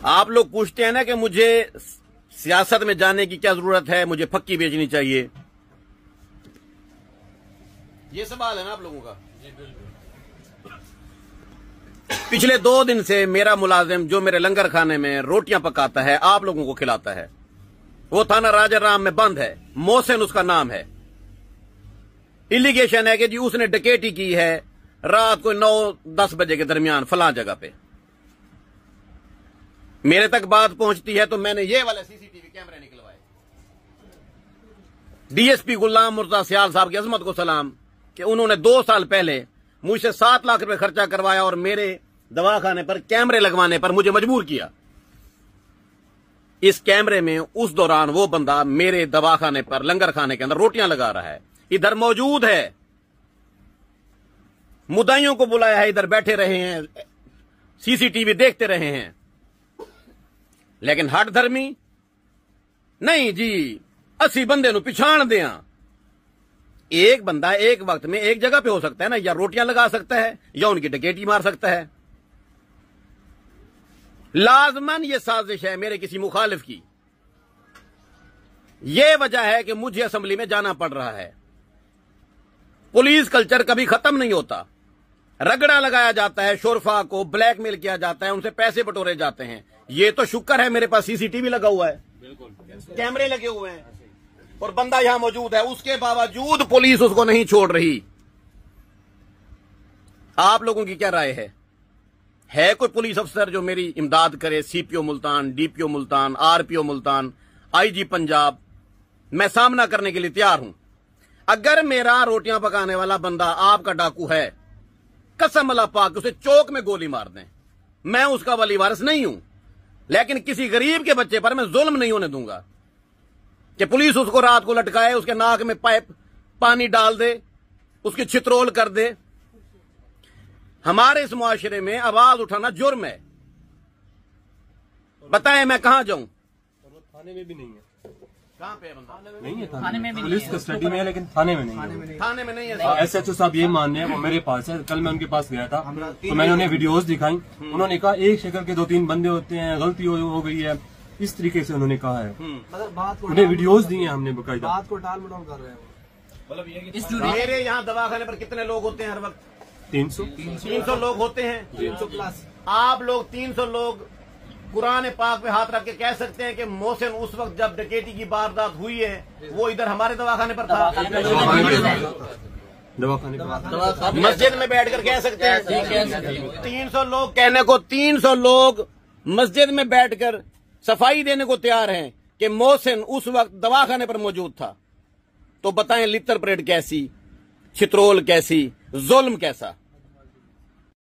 آپ لوگ پوچھتے ہیں نا کہ مجھے سیاست میں جانے کی کیا ضرورت ہے، مجھے پھکی بیچنی چاہیے، یہ سوال ہے نا آپ لوگوں کا۔ پچھلے 2 دن سے میرا ملازم جو میرے لنگر خانے میں روٹیاں پکاتا ہے، آپ لوگوں کو کھلاتا ہے، وہ تھانہ راجہ رام میں بند ہے، محسن اس کا نام ہے۔ ایلیگیشن ہے کہ جی اس نے ڈکیٹی کی ہے رات کو 9-10 بجے کے درمیان فلاں جگہ پہ۔ میرے تک بات پہنچتی ہے تو میں نے یہ والے CCTV کیمرے نکلوائے۔ DSP غلام مرزا سیال صاحب کی عظمت کو سلام کہ انہوں نے 2 سال پہلے مجھ سے 7 لاکھ روپے خرچہ کروایا اور میرے دواخانے پر کیمرے لگوانے پر مجھے مجبور کیا۔ اس کیمرے میں اس دوران وہ بندہ میرے دواخانے پر لنگر خانے کے اندر روٹیاں لگا رہا ہے، ادھر موجود ہے، مدعیوں کو بلایا ہے، ادھر بیٹھے رہے ہیں، CCTV دیکھتے رہے ہیں، لیکن ہٹ دھرمی نہیں جی، 80 بندے نو پچھاڑ دیاں۔ ایک بندہ ایک وقت میں ایک جگہ پہ ہو سکتا ہے نا، یا روٹیاں لگا سکتا ہے یا ان کی ڈکیٹی مار سکتا ہے۔ لازماً یہ سازش ہے میرے کسی مخالف کی، یہ وجہ ہے کہ مجھے اسمبلی میں جانا پڑ رہا ہے۔ پولیس کلچر کبھی ختم نہیں ہوتا، رگڑا لگایا جاتا ہے، شرفا کو بلیک میل کیا جاتا ہے، ان سے پیسے بٹورے جاتے ہیں۔ یہ تو شکر ہے میرے پاس CCTV لگا ہوا ہے، کیمرے لگے ہوئے ہیں اور بندہ یہاں موجود ہے، اس کے باوجود پولیس اس کو نہیں چھوڑ رہی۔ آپ لوگوں کی کیا رائے ہے کوئی پولیس افسر جو میری امداد کرے؟ CPO Multan, DPO Multan, RPO Multan, IG Punjab, میں سامنا کرنے کے لیے تیار ہوں۔ اگر میرا روٹیاں پکانے والا بندہ آپ کا ڈاکو ہے، قسم اللہ پاک اسے چوک میں گولی مار دیں، میں اس کا ولی وارث نہیں ہوں، لیکن کسی غریب کے بچے پر میں ظلم نہیں ہونے دوں گا کہ پولیس اس کو رات کو لٹکائے، اس کے ناک میں پائپ پانی ڈال دے، اس کی چھترول کر دے۔ ہمارے اس معاشرے میں آواز اٹھانا جرم ہے۔ بتائیں میں کہاں جاؤں؟ تھانے میں بھی نہیں ہے۔ کہاں پہ بندہ نہیں ہے تھانے میں، پولیس کسٹڈی میں ہے لیکن تھانے میں نہیں ہے۔ تھانے میں نہیں ہے۔ SHO صاحب یہ ماننے ہیں، وہ میرے پاس ہے، کل میں ان کے پاس گیا تھا تو میں نے انہیں ویڈیوز دکھائی، انہوں نے کہا ایک شکل کے 2-3 بندے ہوتے ہیں، غلطی ہو گئی ہے، اس طریقے سے انہوں نے کہا ہے۔ انہیں ویڈیوز دی ہیں ہم نے باقاعدہ۔ بات کو ٹال مٹول کر رہے ہیں۔ میرے یہاں دواخانے پر کتنے لوگ ہوتے ہیں ہر وقت؟ 300 لوگ ہوتے ہیں۔ 300 پلس۔ آپ لوگ 300 لوگ قرآن پاک پہ ہاتھ رکھ کے کہہ سکتے ہیں کہ محسن اس وقت جب ڈکیٹی کی واردات ہوئی ہے وہ ادھر ہمارے دواخانے پر تھا؟ مسجد میں بیٹھ کر کہہ سکتے ہیں 300 لوگ کہنے کو، 300 لوگ مسجد میں بیٹھ کر صفائی دینے کو تیار ہیں کہ محسن اس وقت دواخانے پر موجود تھا۔ تو بتائیں لتر پریڈ کیسی، چھترول کیسی، ظلم کیسا؟